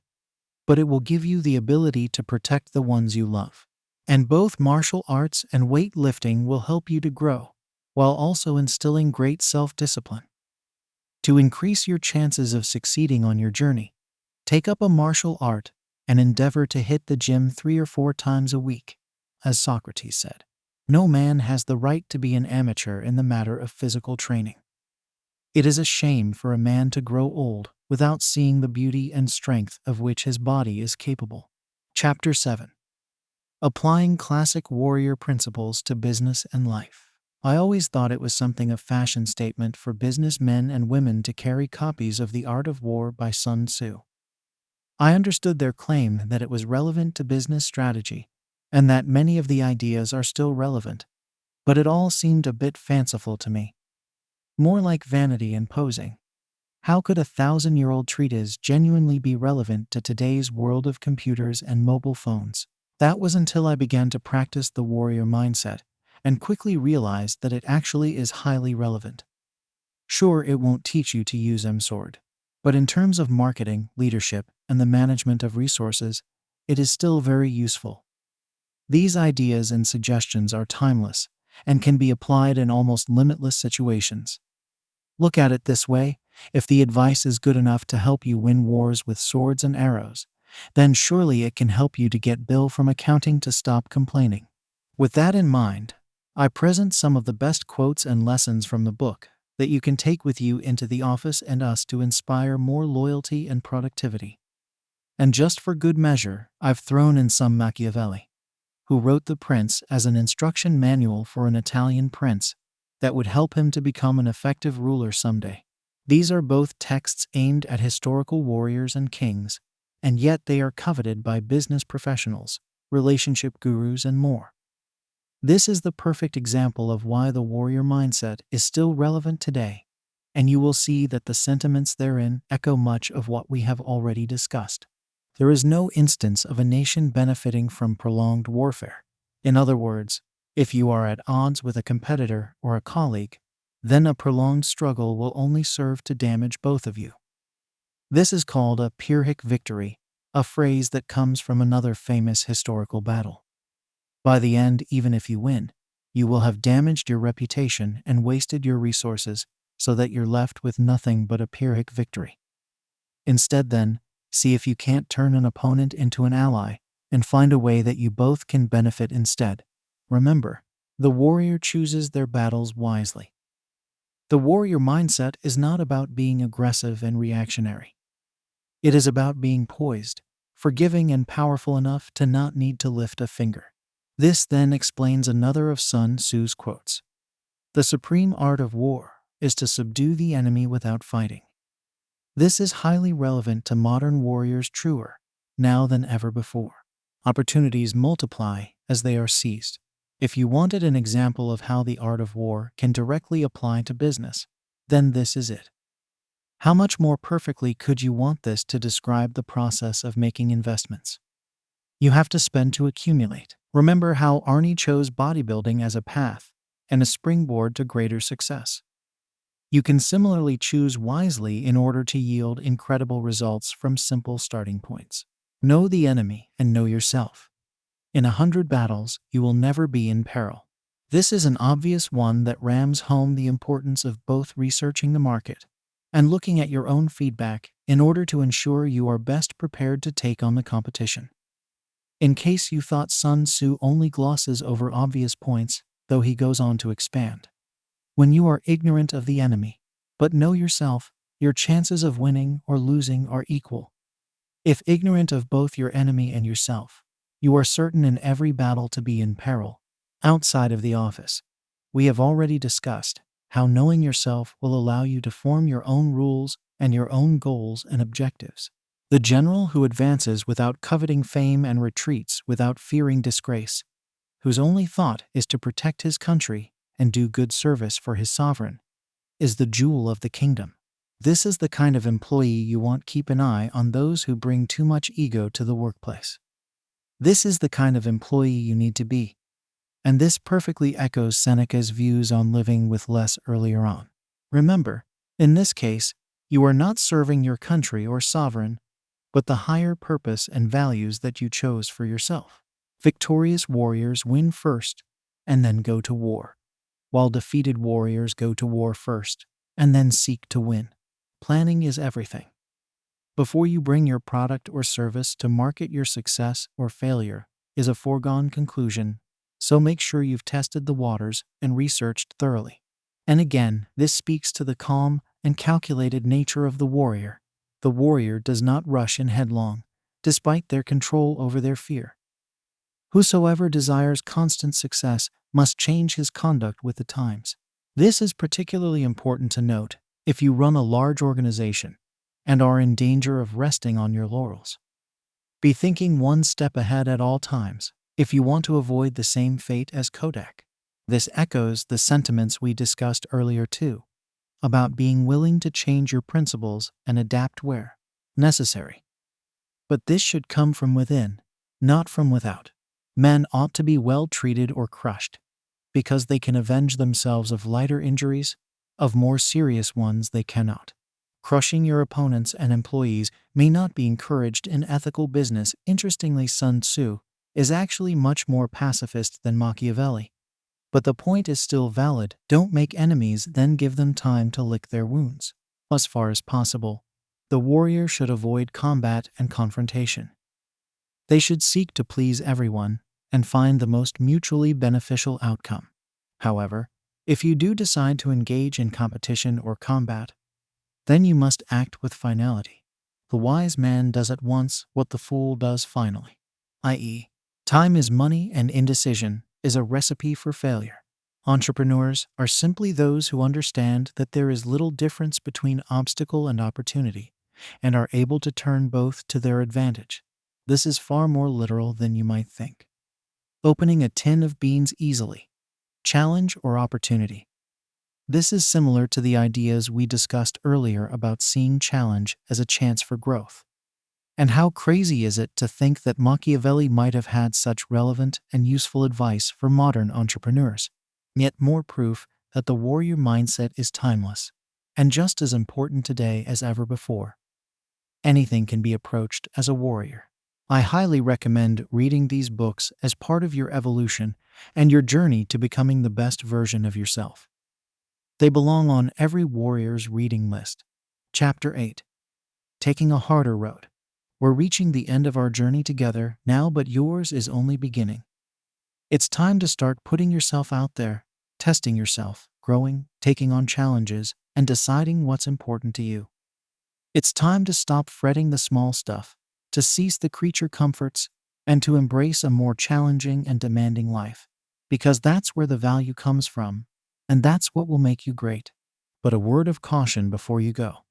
but it will give you the ability to protect the ones you love. And both martial arts and weightlifting will help you to grow, while also instilling great self-discipline. To increase your chances of succeeding on your journey, take up a martial art and endeavor to hit the gym 3 or 4 times a week. As Socrates said, no man has the right to be an amateur in the matter of physical training. It is a shame for a man to grow old without seeing the beauty and strength of which his body is capable. Chapter 7. Applying classic warrior principles to business and life. I always thought it was something of fashion statement for businessmen and women to carry copies of The Art of War by Sun Tzu. I understood their claim that it was relevant to business strategy, and that many of the ideas are still relevant, but it all seemed a bit fanciful to me. More like vanity and posing. How could a 1,000-year-old treatise genuinely be relevant to today's world of computers and mobile phones? That was until I began to practice the warrior mindset, and quickly realized that it actually is highly relevant. Sure, it won't teach you to use M-Sword, but in terms of marketing, leadership, and the management of resources, it is still very useful. These ideas and suggestions are timeless, and can be applied in almost limitless situations. Look at it this way: if the advice is good enough to help you win wars with swords and arrows, then surely it can help you to get Bill from accounting to stop complaining. With that in mind, I present some of the best quotes and lessons from the book that you can take with you into the office and us to inspire more loyalty and productivity. And just for good measure, I've thrown in some Machiavelli, who wrote The Prince as an instruction manual for an Italian prince that would help him to become an effective ruler someday. These are both texts aimed at historical warriors and kings, and yet they are coveted by business professionals, relationship gurus, and more. This is the perfect example of why the warrior mindset is still relevant today, and you will see that the sentiments therein echo much of what we have already discussed. There is no instance of a nation benefiting from prolonged warfare. In other words, if you are at odds with a competitor or a colleague, then a prolonged struggle will only serve to damage both of you. This is called a Pyrrhic victory, a phrase that comes from another famous historical battle. By the end, even if you win, you will have damaged your reputation and wasted your resources so that you're left with nothing but a Pyrrhic victory. Instead, then, see if you can't turn an opponent into an ally and find a way that you both can benefit instead. Remember, the warrior chooses their battles wisely. The warrior mindset is not about being aggressive and reactionary. It is about being poised, forgiving, and powerful enough to not need to lift a finger. This then explains another of Sun Tzu's quotes. The supreme art of war is to subdue the enemy without fighting. This is highly relevant to modern warriors, truer now than ever before. Opportunities multiply as they are seized. If you wanted an example of how the art of war can directly apply to business, then this is it. How much more perfectly could you want this to describe the process of making investments? You have to spend to accumulate. Remember how Arnie chose bodybuilding as a path and a springboard to greater success. You can similarly choose wisely in order to yield incredible results from simple starting points. Know the enemy and know yourself. In 100 battles, you will never be in peril. This is an obvious one that rams home the importance of both researching the market and looking at your own feedback in order to ensure you are best prepared to take on the competition. In case you thought Sun Tzu only glosses over obvious points, though he goes on to expand. When you are ignorant of the enemy, but know yourself, your chances of winning or losing are equal. If ignorant of both your enemy and yourself, you are certain in every battle to be in peril. Outside of the office, we have already discussed how knowing yourself will allow you to form your own rules and your own goals and objectives. The general who advances without coveting fame and retreats without fearing disgrace, whose only thought is to protect his country and do good service for his sovereign, is the jewel of the kingdom. This is the kind of employee you want. Keep an eye on those who bring too much ego to the workplace. This is the kind of employee you need to be. And this perfectly echoes Seneca's views on living with less earlier on. Remember, in this case, you are not serving your country or sovereign, but the higher purpose and values that you chose for yourself. Victorious warriors win first and then go to war, while defeated warriors go to war first and then seek to win. Planning is everything. Before you bring your product or service to market, your success or failure is a foregone conclusion, so make sure you've tested the waters and researched thoroughly. And again, this speaks to the calm and calculated nature of the warrior, The warrior does not rush in headlong, despite their control over their fear. Whosoever desires constant success must change his conduct with the times. This is particularly important to note if you run a large organization and are in danger of resting on your laurels. Be thinking one step ahead at all times if you want to avoid the same fate as Kodak. This echoes the sentiments we discussed earlier too, about being willing to change your principles and adapt where necessary. But this should come from within, not from without. Men ought to be well treated or crushed, because they can avenge themselves of lighter injuries, of more serious ones they cannot. Crushing your opponents and employees may not be encouraged in ethical business. Interestingly, Sun Tzu is actually much more pacifist than Machiavelli. But the point is still valid. Don't make enemies, then give them time to lick their wounds. As far as possible, the warrior should avoid combat and confrontation. They should seek to please everyone and find the most mutually beneficial outcome. However, if you do decide to engage in competition or combat, then you must act with finality. The wise man does at once what the fool does finally, i.e., time is money and indecision is a recipe for failure. Entrepreneurs are simply those who understand that there is little difference between obstacle and opportunity and are able to turn both to their advantage. This is far more literal than you might think. Opening a tin of beans easily. Challenge or opportunity. This is similar to the ideas we discussed earlier about seeing challenge as a chance for growth. And how crazy is it to think that Machiavelli might have had such relevant and useful advice for modern entrepreneurs? Yet more proof that the warrior mindset is timeless and just as important today as ever before. Anything can be approached as a warrior. I highly recommend reading these books as part of your evolution and your journey to becoming the best version of yourself. They belong on every warrior's reading list. Chapter 8. Taking a Harder Road. We're reaching the end of our journey together now, but yours is only beginning. It's time to start putting yourself out there, testing yourself, growing, taking on challenges, and deciding what's important to you. It's time to stop fretting the small stuff, to cease the creature comforts, and to embrace a more challenging and demanding life, because that's where the value comes from, and that's what will make you great. But a word of caution before you go.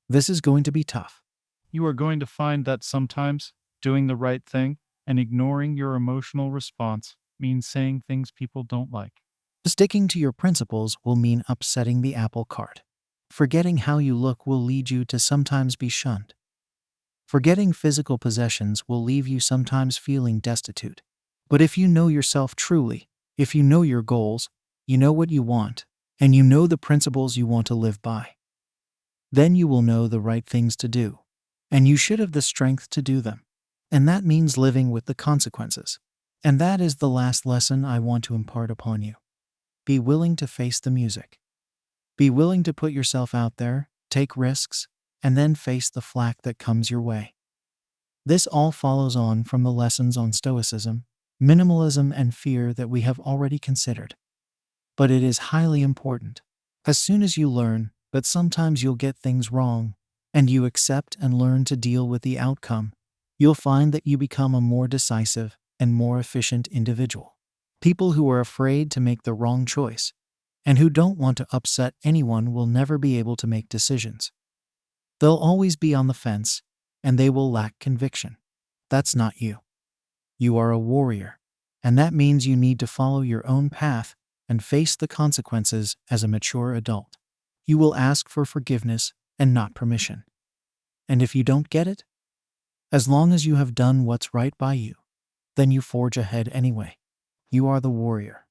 This is going to be tough. You are going to find that sometimes doing the right thing and ignoring your emotional response means saying things people don't like. Sticking to your principles will mean upsetting the apple cart. Forgetting how you look will lead you to sometimes be shunned. Forgetting physical possessions will leave you sometimes feeling destitute. But if you know yourself truly, if you know your goals, you know what you want, and you know the principles you want to live by, then you will know the right things to do, and you should have the strength to do them. And that means living with the consequences. And that is the last lesson I want to impart upon you. Be willing to face the music. Be willing to put yourself out there, take risks, and then face the flack that comes your way. This all follows on from the lessons on stoicism, minimalism, and fear that we have already considered. But it is highly important. As soon as you learn that sometimes you'll get things wrong, and you accept and learn to deal with the outcome, you'll find that you become a more decisive and more efficient individual. People who are afraid to make the wrong choice and who don't want to upset anyone will never be able to make decisions. They'll always be on the fence, and they will lack conviction. That's not you. You are a warrior, and that means you need to follow your own path and face the consequences as a mature adult. You will ask for forgiveness and not permission. And if you don't get it, as long as you have done what's right by you, then you forge ahead anyway. You are the warrior.